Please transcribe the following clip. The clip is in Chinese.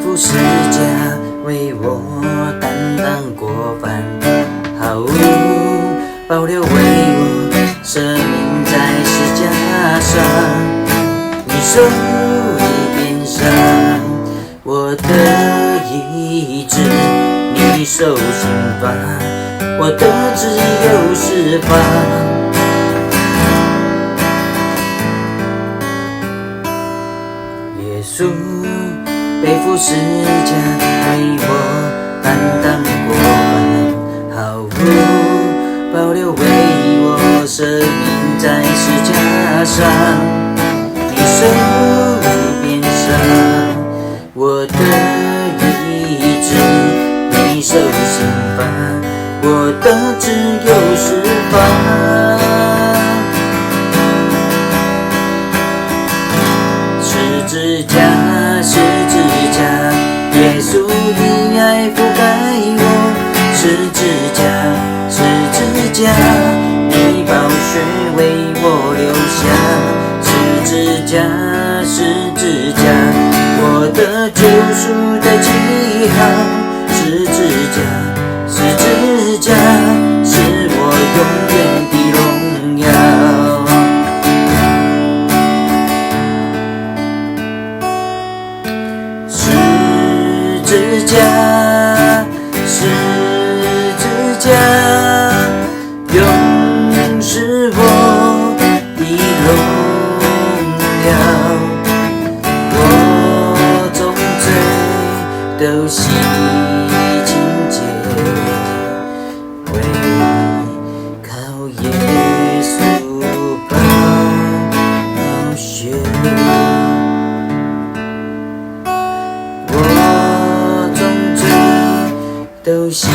负十架，为我担当过犯，毫无保留为我舍命在十架上。你手里鞭伤我的意志，你受刑罚，我的自由释放。耶稣背负十架，为我担当过犯，毫无保留为我舍命在十架上。你手里鞭伤我的意志，你受刑罚，我的自由释放。十字架，十字架，耶稣的爱覆盖我。十字架，十字架，你宝血为我流下。十字架，十字架，我的救赎的记号。十字架，十字架，是我永远的荣耀。十字架，十字架，永是我的荣耀。我从罪都洗清洁，为靠耶稣宝血。我从罪都洗